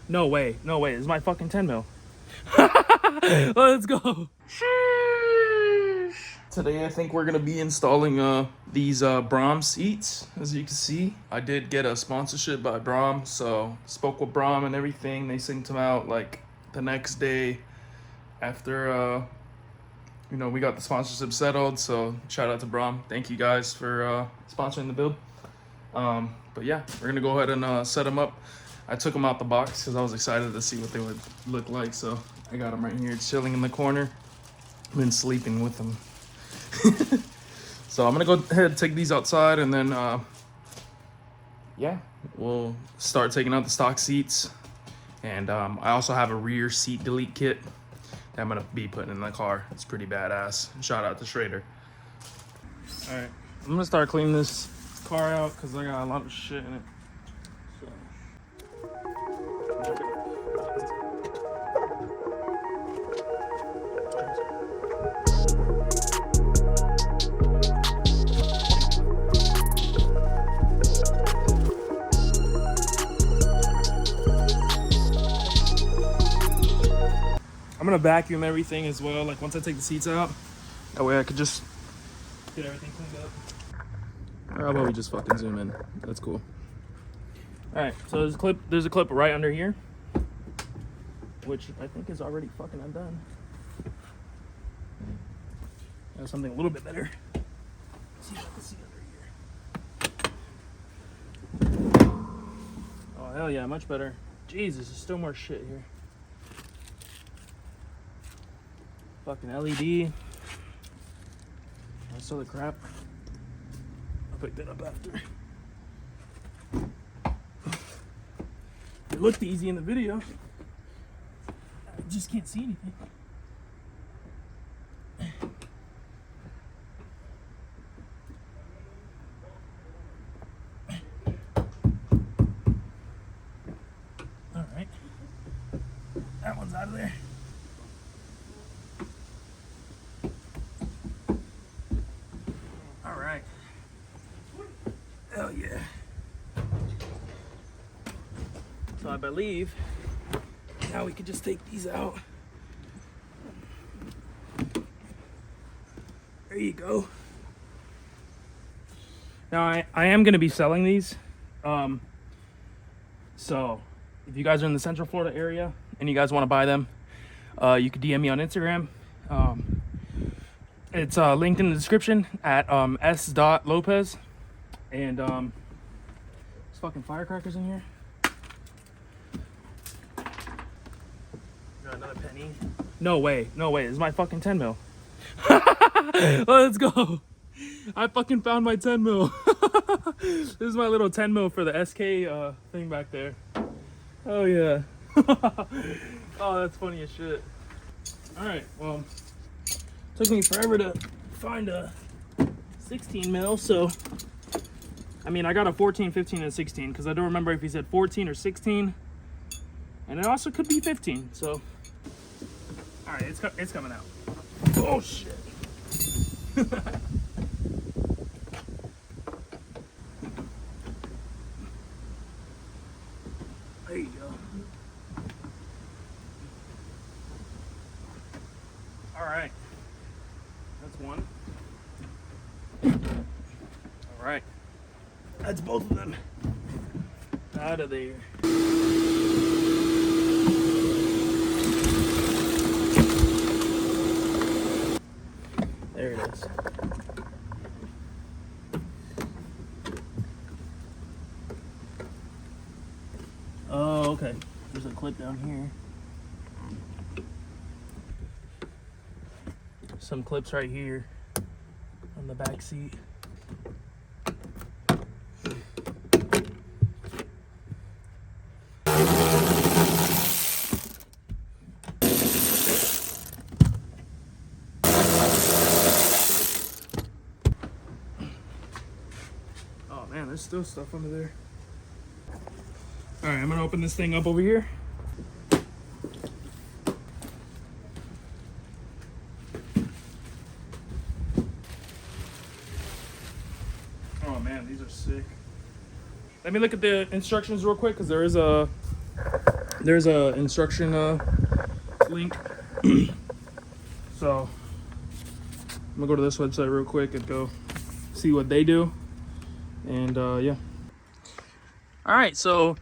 No way. No way. This is my fucking 10 mil. Let's go. Today I think we're gonna be installing these Braum seats. As you can see, I did get a sponsorship by Braum, so spoke with Braum and everything. They sent them out like the next day after we got the sponsorship settled. So shout out to Braum. Thank you guys for sponsoring the build. But yeah, we're gonna go ahead and set them up. I took them out the box because I was excited to see what they would look like. So I got them right here, chilling in the corner. I've been sleeping with them. So I'm gonna go ahead and take these outside, and then yeah, we'll start taking out the stock seats. And I also have a rear seat delete kit that I'm gonna be putting in the car. It's pretty badass. Shout out to Schrader. All right, I'm gonna start cleaning this car out because I got a lot of shit in it. I'm gonna vacuum everything as well, like once I take the seats out. That way I could just get everything cleaned up. Or how about we just fucking zoom in? That's cool. Alright, so there's a clip right under here, which I think is already fucking undone. There's something a little bit better. Let's see if I can see under here. Oh hell yeah, much better. Jesus, there's still more shit here. Fucking LED. That's all the crap. I'll pick that up after. It looked easy in the video. I just can't see anything. All right. That one's out of there. Hell yeah. So I believe now we could just take these out. There you go. Now I am going to be selling these. So if you guys are in the Central Florida area and you guys want to buy them, you could DM me on Instagram. It's linked in the description at s.lopez. And there's fucking firecrackers in here. Got another penny. No way. No way. This is my fucking 10 mil. Let's go. I fucking found my 10 mil. This is my little 10 mil for the SK thing back there. Oh yeah. Oh, that's funny as shit. Alright, well, took me forever to find a 16 mil, so I mean, I got a 14, 15, and 16 because I don't remember if he said 14 or 16. And it also could be 15, so. All right, it's coming out. Oh, shit. There you go. All right. That's one. All right. That's both of them out of there. There it is. Oh, okay. There's a clip down here. Some clips right here on the back seat. Man, there's still stuff under there. All right, I'm gonna open this thing up over here. Oh man, these are sick. Let me look at the instructions real quick, because there is a there's a instruction link. So I'm gonna go to this website real quick and go see what they do. And yeah. All right, so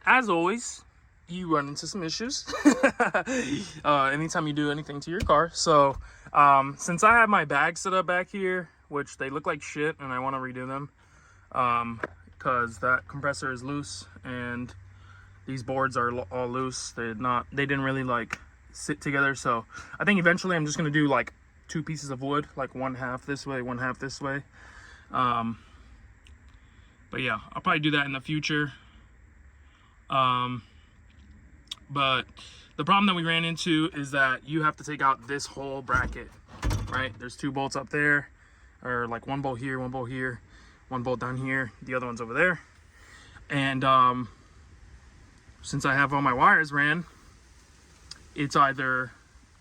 as always, you run into some issues anytime you do anything to your car. So since I have my bags set up back here, which they look like shit, and I want to redo them because that compressor is loose and these boards are all loose. They didn't really like sit together. So I think eventually I'm just gonna do like 2 pieces of wood, like one half this way, one half this way. But yeah, I'll probably do that in the future. But the problem that we ran into is that you have to take out this whole bracket, right? There's 2 bolts up there, or like 1 bolt here, 1 bolt here, 1 bolt down here, the other one's over there. And since I have all my wires ran, it's either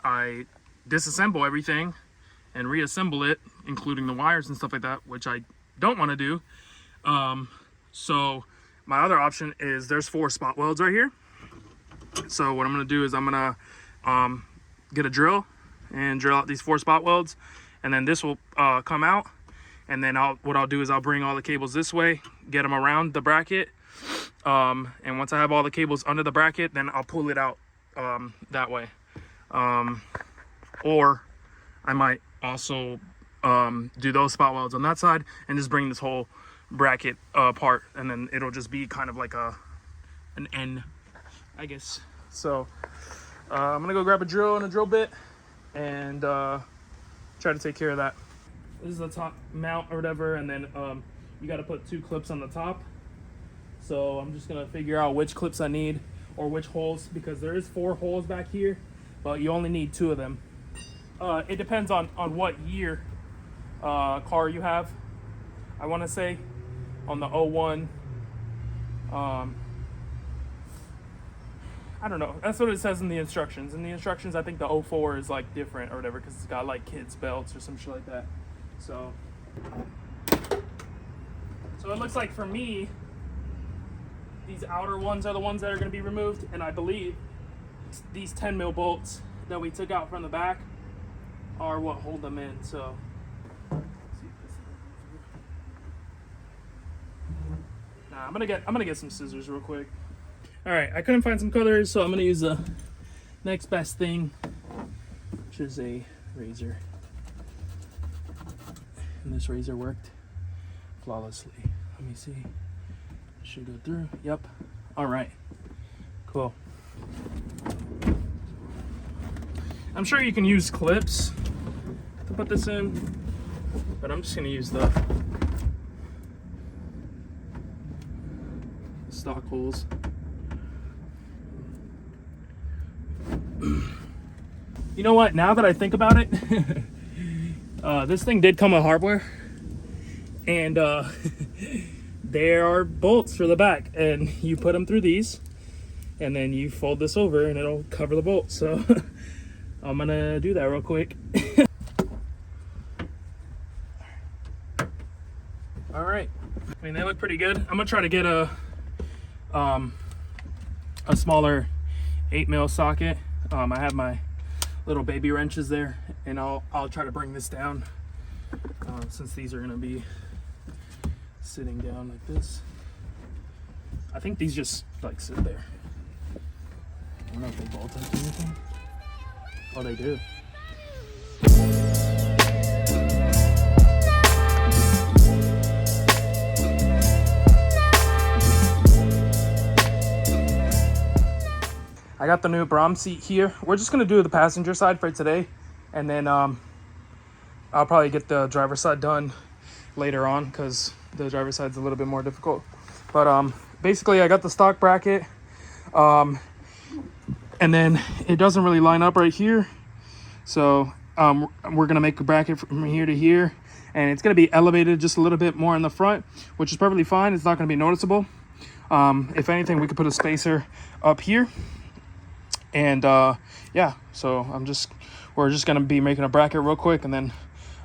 I disassemble everything and reassemble it, including the wires and stuff like that, which I don't want to do. So my other option is there's 4 spot welds right here. So what I'm going to do is I'm going to get a drill and drill out these 4 spot welds, and then this will come out. And then what I'll do is I'll bring all the cables this way, get them around the bracket. And once I have all the cables under the bracket, then I'll pull it out that way. Or I might also do those spot welds on that side and just bring this whole bracket apart, and then it'll just be kind of like an N, I guess. So I'm gonna go grab a drill and a drill bit and try to take care of that. This is the top mount or whatever, and then you got to put 2 clips on the top. So I'm just gonna figure out which clips I need or which holes, because there is 4 holes back here, but you only need 2 of them. It depends on what year car you have. I want to say on the 01, I don't know. That's what it says in the instructions. In the instructions, I think the 04 is like different or whatever, because it's got like kids belts or some shit like that. So it looks like for me, these outer ones are the ones that are going to be removed, and I believe these 10 mil bolts that we took out from the back are what hold them in. So I'm gonna get some scissors real quick. All right, I couldn't find some colors, so I'm gonna use the next best thing, which is a razor. And this razor worked flawlessly. Let me see. Should go through. Yep. All right. Cool. I'm sure you can use clips to put this in, but I'm just gonna use the stock holes. You know what? Now that I think about it, this thing did come with hardware, and there are bolts for the back, and you put them through these, and then you fold this over, and it'll cover the bolt. So I'm gonna do that real quick. All right. I mean, they look pretty good. I'm gonna try to get a smaller 8 mil socket. I have my little baby wrenches there, and I'll try to bring this down since these are gonna be sitting down like this. I think these just like sit there. I don't know if they bolt up to anything. Oh, they do. I got the new Braum seat here. We're just gonna do the passenger side for today, and then I'll probably get the driver's side done later on, because the driver's side's a little bit more difficult. But basically I got the stock bracket, and then it doesn't really line up right here. So we're gonna make a bracket from here to here, and it's gonna be elevated just a little bit more in the front, which is perfectly fine. It's not gonna be noticeable. If anything, we could put a spacer up here. And yeah, so we're just gonna be making a bracket real quick, and then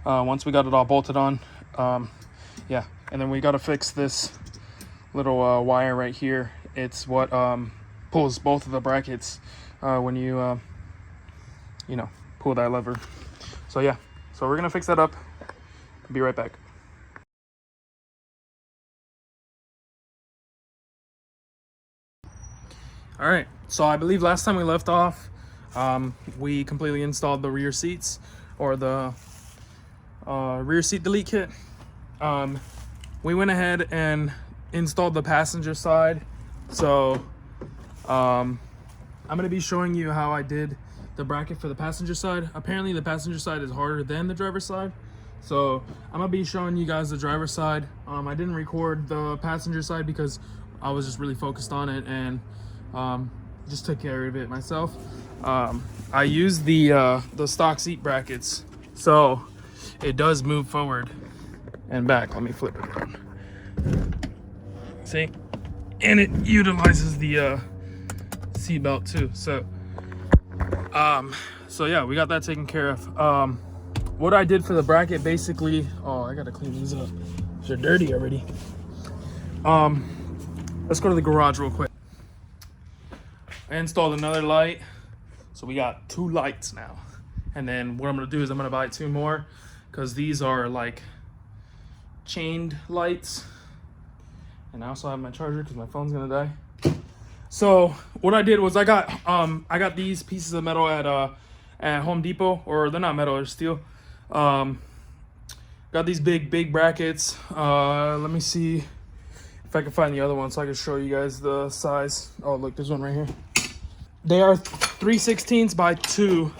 once we got it all bolted on, yeah, and then we got to fix this little wire right here. It's what pulls both of the brackets when you you know, pull that lever. So yeah, so we're gonna fix that up. Be right back. All right, so I believe last time we left off, we completely installed the rear seats, or the rear seat delete kit. We went ahead and installed the passenger side. So I'm gonna be showing you how I did the bracket for the passenger side. Apparently the passenger side is harder than the driver's side. So I'm gonna be showing you guys the driver's side. I didn't record the passenger side because I was just really focused on it and just took care of it myself. I used the stock seat brackets, so it does move forward and back. Let me flip it around. See? And it utilizes the seat belt too. So yeah, we got that taken care of. What I did for the bracket, basically, oh, I gotta clean these up. They're dirty already. Let's go to the garage real quick. I installed another light, so we got 2 lights now. And then what I'm gonna do is I'm gonna buy 2 more, because these are like chained lights. And I also have my charger because my phone's gonna die. So what I did was I got these pieces of metal at Home Depot, or they're not metal, they're steel. Got these big brackets. Let me see if I can find the other one so I can show you guys the size. Oh look, there's one right here. They are 3/16 by 2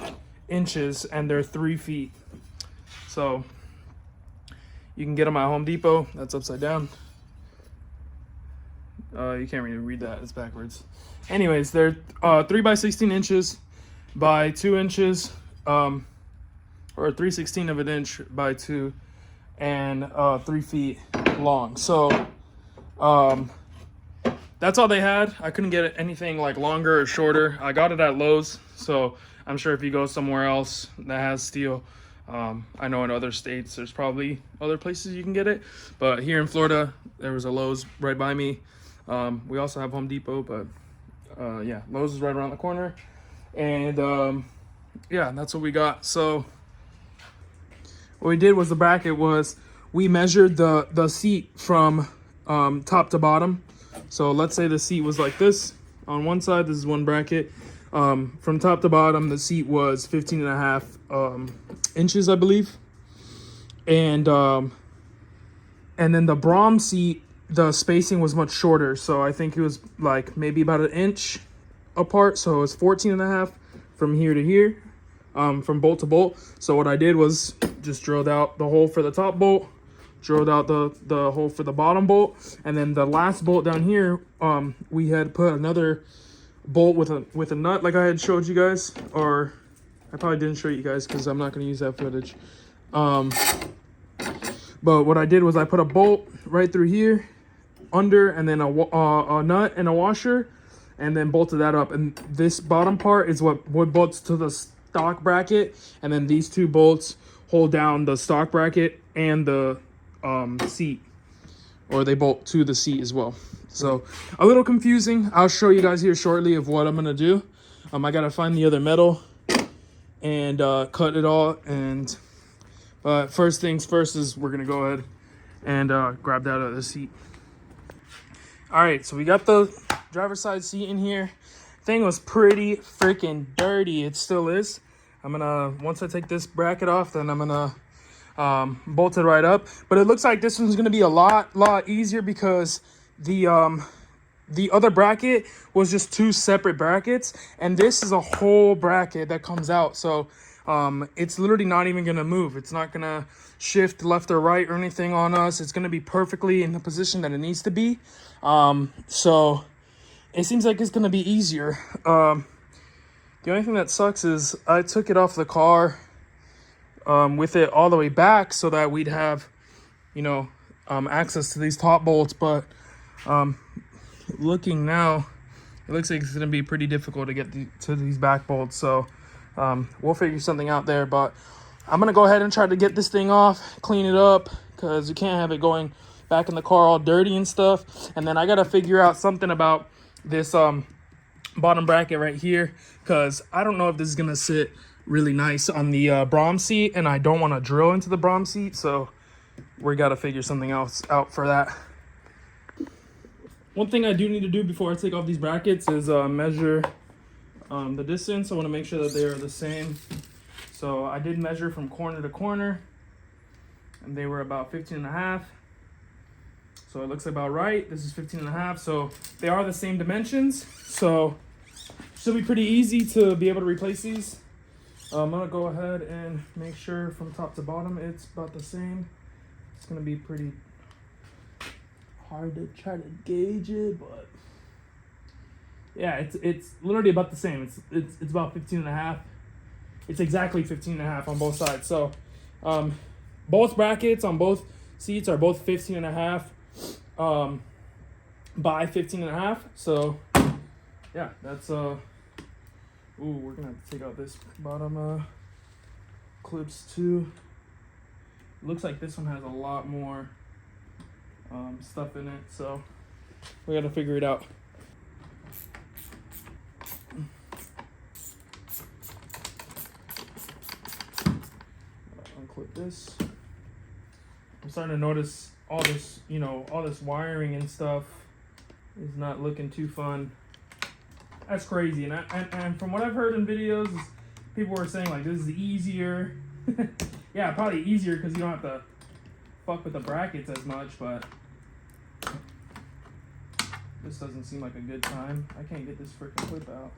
inches and they're 3 feet. So you can get them at Home Depot. That's upside down. You can't really read that, it's backwards. Anyways, they're 3 by 16 inches by 2 inches, or 3/16 of an inch by 2, and 3 feet long. So that's all they had. I couldn't get anything like longer or shorter. I got it at Lowe's, so I'm sure if you go somewhere else that has steel, I know in other states there's probably other places you can get it, but here in Florida there was a Lowe's right by me. We also have Home Depot, but yeah, Lowe's is right around the corner. And yeah, that's what we got. So what we did was the bracket was we measured the seat from top to bottom. So let's say the seat was like this on one side. This is one bracket. From top to bottom, the seat was 15.5 inches, I believe. And then the Braum seat, the spacing was much shorter. So I think it was like maybe about 1 inch apart. So it was 14.5 from here to here, from bolt to bolt. So what I did was just drilled out the hole for the top bolt, drilled out the hole for the bottom bolt, and then the last bolt down here, we had put another bolt with a nut like I had showed you guys, or I probably didn't show you guys because I'm not going to use that footage. But what I did was I put a bolt right through here under, and then a nut and a washer, and then bolted that up. And this bottom part is what bolts to the stock bracket, and then these 2 bolts hold down the stock bracket and the seat, or they bolt to the seat as well. So a little confusing. I'll show you guys here shortly of what I'm gonna do. I gotta find the other metal and cut it all. And first things first is we're gonna go ahead and grab that out of the seat. All right, so we got the driver's side seat in here. Thing was pretty freaking dirty. It still is. I'm gonna, once I take this bracket off, then I'm gonna bolt it right up. But it looks like this one's gonna be a lot easier because the other bracket was just 2 separate brackets, and this is a whole bracket that comes out. So it's literally not even gonna move. It's not gonna shift left or right or anything on us. It's gonna be perfectly in the position that it needs to be. So it seems like it's gonna be easier. The only thing that sucks is I took it off the car with it all the way back so that we'd have, you know, access to these top bolts. But looking now, it looks like it's gonna be pretty difficult to get to these back bolts. So we'll figure something out there. But I'm gonna go ahead and try to get this thing off, clean it up, because you can't have it going back in the car all dirty and stuff. And then I gotta figure out something about this bottom bracket right here, because I don't know if this is gonna sit really nice on the Braum seat, and I don't want to drill into the Braum seat, so we gotta figure something else out for that. One thing I do need to do before I take off these brackets is measure the distance. I want to make sure that they are the same. So I did measure from corner to corner, and they were about 15.5. So it looks about right. This is 15.5. So they are the same dimensions. So should be pretty easy to be able to replace these. I'm gonna go ahead and make sure from top to bottom it's about the same. It's gonna be pretty hard to try to gauge it, but yeah, it's literally about the same. It's about 15.5. It's exactly 15.5 on both sides. So both brackets on both seats are both 15.5 by 15.5. So yeah, that's ooh, we're gonna have to take out this bottom clips too. Looks like this one has a lot more stuff in it, so we gotta figure it out. Unclip this. I'm starting to notice all this, all this wiring and stuff is not looking too fun. That's crazy, and from what I've heard in videos, people were saying like this is easier. Yeah, probably easier because you don't have to fuck with the brackets as much, but this doesn't seem like a good time. I can't get this freaking clip out.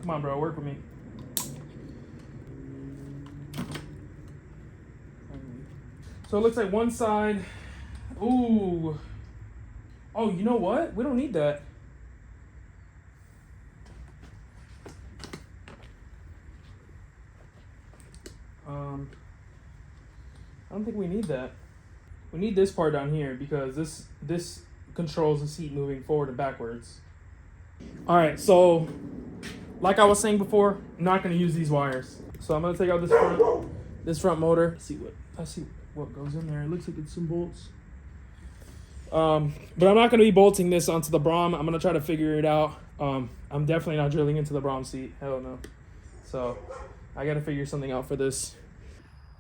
Come on, bro, work with me. So it looks like one side. Ooh. Oh, you know what? We don't need that. I don't think we need that. We need this part down here because this controls the seat moving forward and backwards. All right, so like I was saying before, I'm not going to use these wires. So I'm going to take out this front motor. Let's see what goes in there. It looks like it's some bolts. But I'm not going to be bolting this onto the Braum. I'm going to try to figure it out. I'm definitely not drilling into the Braum seat. Hell no. So I got to figure something out for this.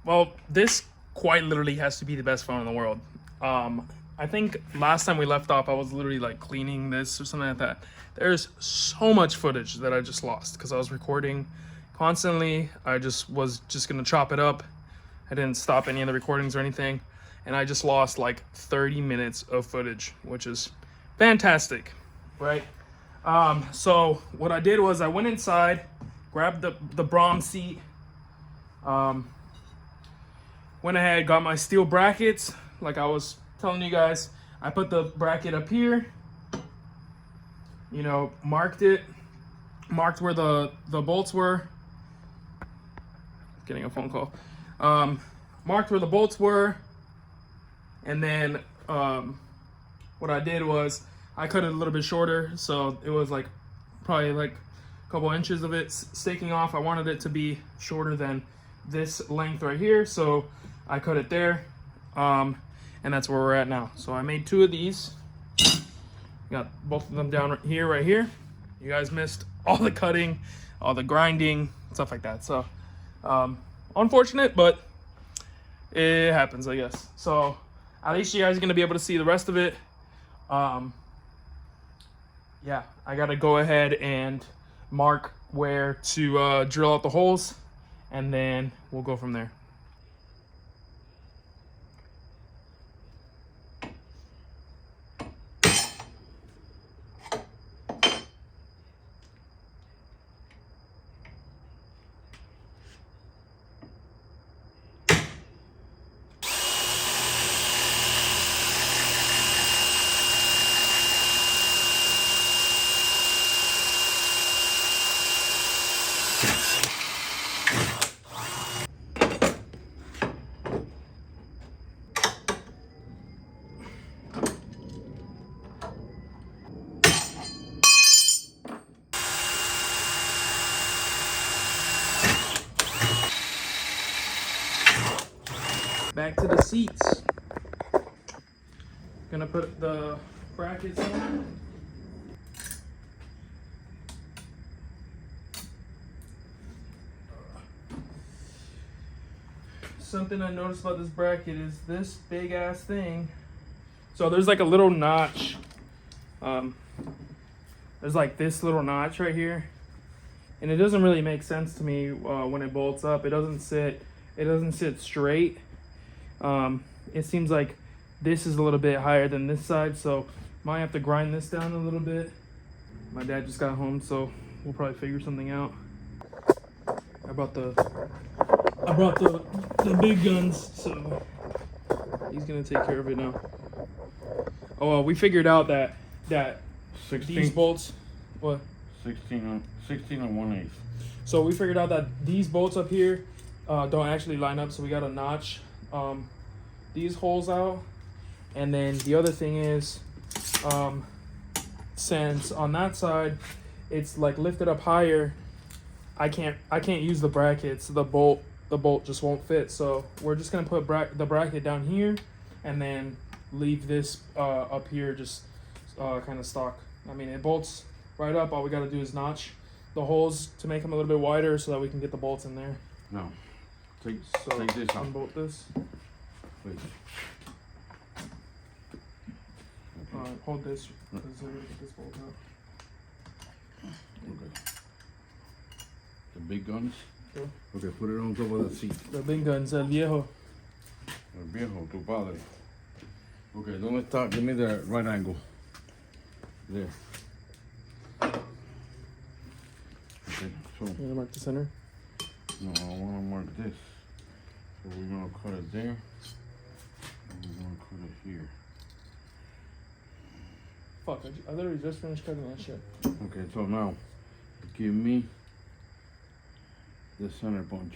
Well, this quite literally has to be the best phone in the world. I think last time we left off, I was literally like cleaning this or something like that. There's so much footage that I just lost because I was recording constantly. I was gonna chop it up. I didn't stop any of the recordings or anything. And I just lost like 30 minutes of footage, which is fantastic, right? So what I did was I went inside, grabbed the Braum seat, went ahead, got my steel brackets, like I was telling you guys. I put the bracket up here, marked where the bolts were. Getting a phone call. Marked where the bolts were, and then what I did was I cut it a little bit shorter, so it was like probably like a couple inches of it staking off. I wanted it to be shorter than this length right here, so I cut it there, and that's where we're at now. So I made 2 of these. Got both of them down right here. You guys missed all the cutting, all the grinding, stuff like that. So unfortunate, but it happens, I guess. So at least you guys are gonna be able to see the rest of it. Yeah, I gotta go ahead and mark where to drill out the holes, and then we'll go from there. Back to the seats. Gonna put the brackets on. something I noticed about this bracket is this big ass thing. So there's like a little notch. There's like this little notch right here, and it doesn't really make sense to me when it bolts up. It doesn't sit straight. It seems like this is a little bit higher than this side, so might have to grind this down a little bit. My dad just got home, so we'll probably figure something out. I brought the big guns, so he's gonna take care of it now. Oh well, we figured out that 16, these bolts, what? 16 and 1/8. So we figured out that these bolts up here don't actually line up, so we gotta notch these holes out. And then the other thing is, since on that side it's like lifted up higher, I can't use the brackets. The bolt just won't fit. So we're just gonna put the bracket down here, and then leave this up here just kind of stock. I mean, it bolts right up. All we gotta do is notch the holes to make them a little bit wider so that we can get the bolts in there. No, take this out. Unbolt this. Please. Hold this because we're gonna get this bolt out. Okay. The big guns. Sure. Okay, put it on top of the seat. The big guns, el viejo. El viejo, tu padre. Okay, ¿dónde está? Give me the right angle. There. Okay, so. You gonna mark the center? No, I want to mark this. So we're going to cut it there. And we're going to cut it here. Fuck, I literally just finished cutting that shit. Okay, so now, give me the center punch.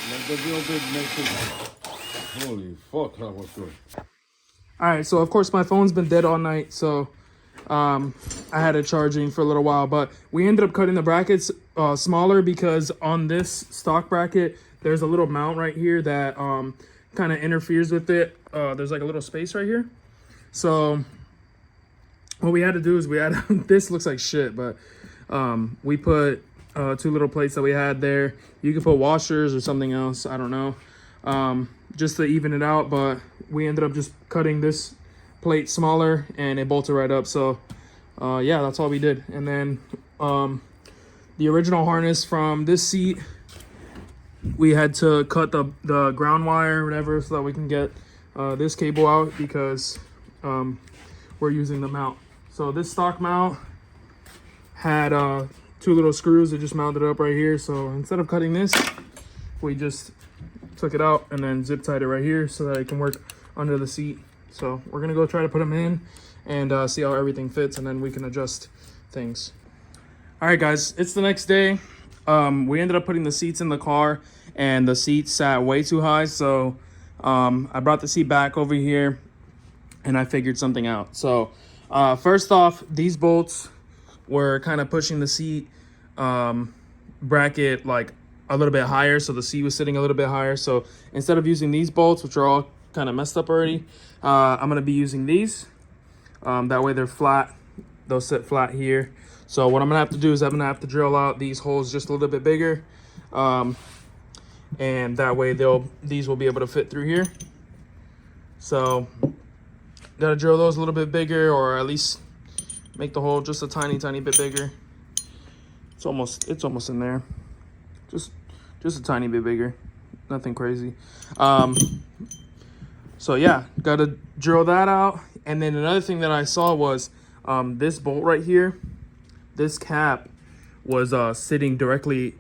Like the real big makes it. Holy fuck, that was good. All right, so of course my phone's been dead all night, so I had it charging for a little while, but we ended up cutting the brackets smaller because on this stock bracket there's a little mount right here that kind of interferes with it. There's like a little space right here, so what we had to do is this looks like shit, but we put 2 little plates that we had there. You can put washers or something else, I don't know, just to even it out, but we ended up just cutting this plate smaller and it bolted right up. So yeah, that's all we did. And then the original harness from this seat, we had to cut the ground wire or whatever so that we can get this cable out because we're using the mount. So this stock mount had 2 little screws that just mounted up right here. So instead of cutting this, we just took it out and then zip tied it right here so that it can work under the seat. So we're gonna go try to put them in and see how everything fits, and then we can adjust things. All right, guys, it's the next day. We ended up putting the seats in the car and the seat sat way too high. So I brought the seat back over here and I figured something out. So first off, these bolts were kind of pushing the seat bracket like a little bit higher, so the seat was sitting a little bit higher. So instead of using these bolts, which are all kind of messed up already, I'm gonna be using these. That way they're flat, they'll sit flat here. So what I'm gonna have to do is I'm gonna have to drill out these holes just a little bit bigger, and that way these will be able to fit through here. So gotta drill those a little bit bigger, or at least make the hole just a tiny bit bigger. It's almost in there. Just a tiny bit bigger. Nothing crazy. So yeah, gotta drill that out. And then another thing that I saw was this bolt right here. This cap was sitting directly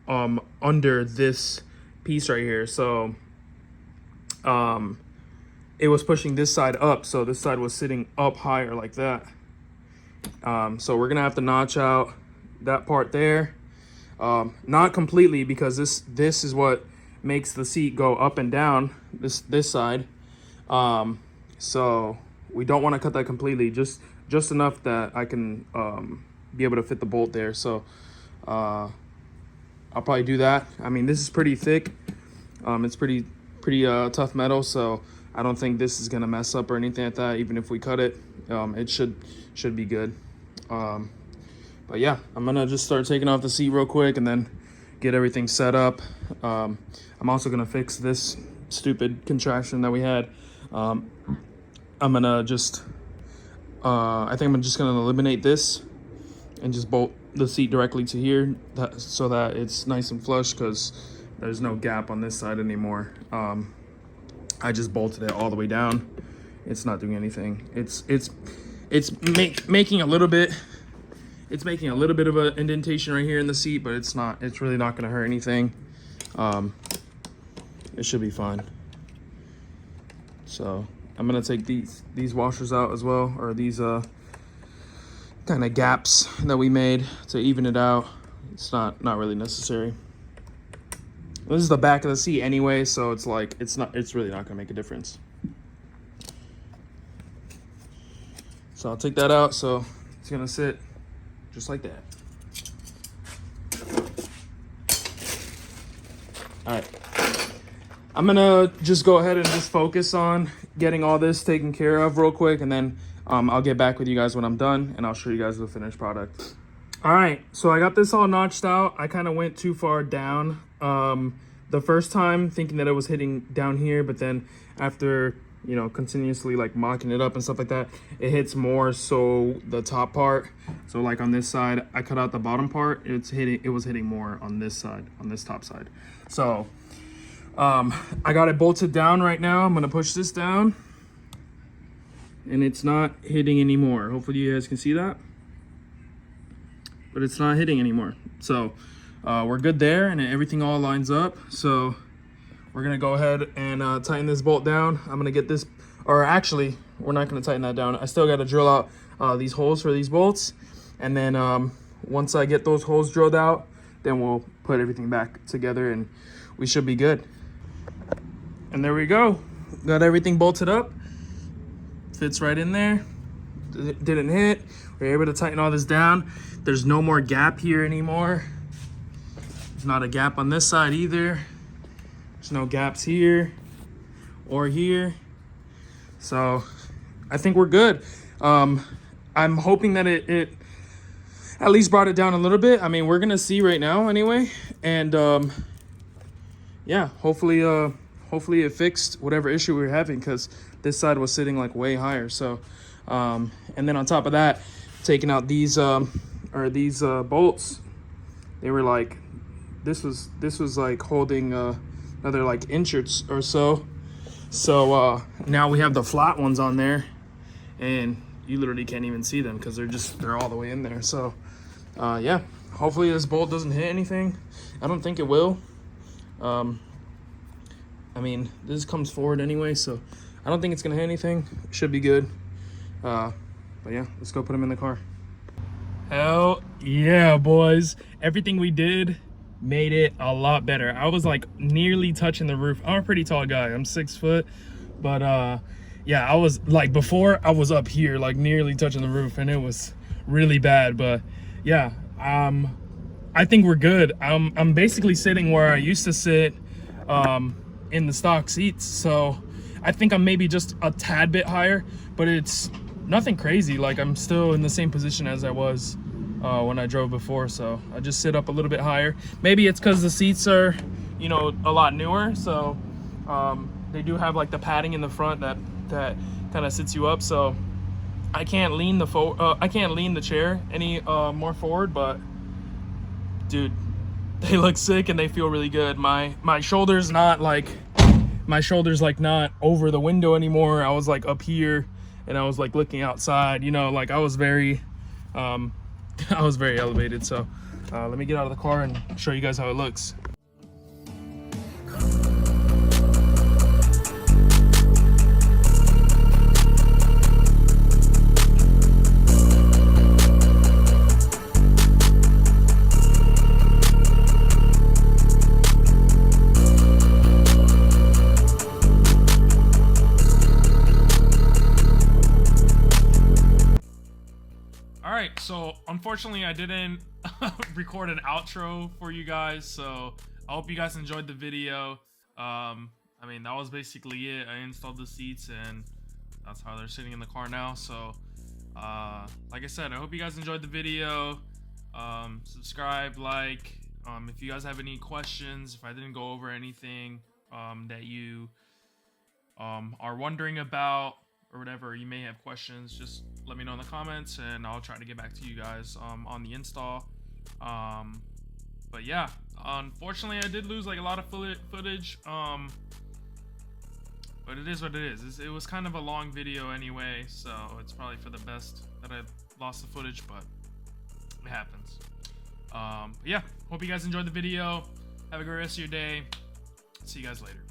under this piece right here. So it was pushing this side up. So this side was sitting up higher like that. So we're gonna have to notch out that part there. Not completely, because this is what makes the seat go up and down, this side. So we don't want to cut that completely, just enough that I can be able to fit the bolt there. So I I'll probably do that. I mean, this is pretty thick. It's pretty tough metal, so I don't think this is gonna mess up or anything like that. Even if we cut it, it should be good. But yeah, I'm gonna just start taking off the seat real quick and then get everything set up. I'm also gonna fix this stupid contraption that we had. I'm gonna just, I think I'm just gonna eliminate this and just bolt the seat directly to here, so that it's nice and flush, because there's no gap on this side anymore. I just bolted it all the way down. It's not doing anything. It's making a little bit. It's making a little bit of an indentation right here in the seat, but it's not. It's really not going to hurt anything. It should be fine. So I'm gonna take these washers out as well, or these kind of gaps that we made to even it out. It's not really necessary. This is the back of the seat anyway, so it's like it's really not gonna make a difference. So I'll take that out. So it's gonna sit just like that. All right, I'm gonna just go ahead and just focus on getting all this taken care of real quick, and then I'll get back with you guys when I'm done, and I'll show you guys the finished product. All right, so I got this all notched out. I kind of went too far down the first time, thinking that it was hitting down here, but then after, you know, continuously like mocking it up and stuff like that, it hits more so the top part. So like on this side, I cut out the bottom part. It was hitting more on this side, on this top side. So I got it bolted down right now. I'm gonna push this down, and it's not hitting anymore. Hopefully you guys can see that, but it's not hitting anymore. So we're good there, and everything all lines up. So we're gonna go ahead and tighten this bolt down. I'm gonna get this, or actually, we're not gonna tighten that down. I still gotta drill out these holes for these bolts, and then once I get those holes drilled out, then we'll put everything back together, and we should be good. And there we go. Got everything bolted up. Fits right in there. Didn't hit. We're able to tighten all this down. There's no more gap here anymore. There's not a gap on this side either. There's no gaps here or here. So I think we're good. I'm hoping that it at least brought it down a little bit. I mean, we're gonna see right now anyway. And yeah, hopefully it fixed whatever issue we were having, because this side was sitting like way higher. So and then on top of that, taking out these bolts, they were like, this was like holding another like inch or so. So now we have the flat ones on there, and you literally can't even see them because they're all the way in there. So yeah, hopefully this bolt doesn't hit anything. I don't think it will. I mean, this comes forward anyway, so I don't think it's gonna hit anything. It should be good. But yeah, let's go put them in the car. Hell yeah, boys. Everything we did made it a lot better. I was like nearly touching the roof. I'm a pretty tall guy. I'm 6 foot, but yeah, I was like, before I was up here, like nearly touching the roof, and it was really bad. But yeah, I think we're good. I'm basically sitting where I used to sit in the stock seats, so I think I'm maybe just a tad bit higher, but it's nothing crazy. Like, I'm still in the same position as I was when I drove before, so I just sit up a little bit higher. Maybe it's because the seats are, you know, a lot newer, so they do have like the padding in the front that kind of sits you up, so I can't lean the chair any more forward. But dude, they look sick and they feel really good. My shoulders not over the window anymore. I was like up here, and I was like looking outside, you know, like I was very elevated. So let me get out of the car and show you guys how it looks. So unfortunately, I didn't record an outro for you guys, so I hope you guys enjoyed the video. I mean, that was basically it. I installed the seats, and that's how they're sitting in the car now. So, like I said, I hope you guys enjoyed the video. Subscribe, like. If you guys have any questions, if I didn't go over anything that you are wondering about or whatever, you may have questions, just let me know in the comments and I'll try to get back to you guys on the install. But yeah, unfortunately I did lose like a lot of footage, but it is what it is. It was kind of a long video anyway, so it's probably for the best that I lost the footage, but it happens. But yeah, hope you guys enjoyed the video. Have a great rest of your day. See you guys later.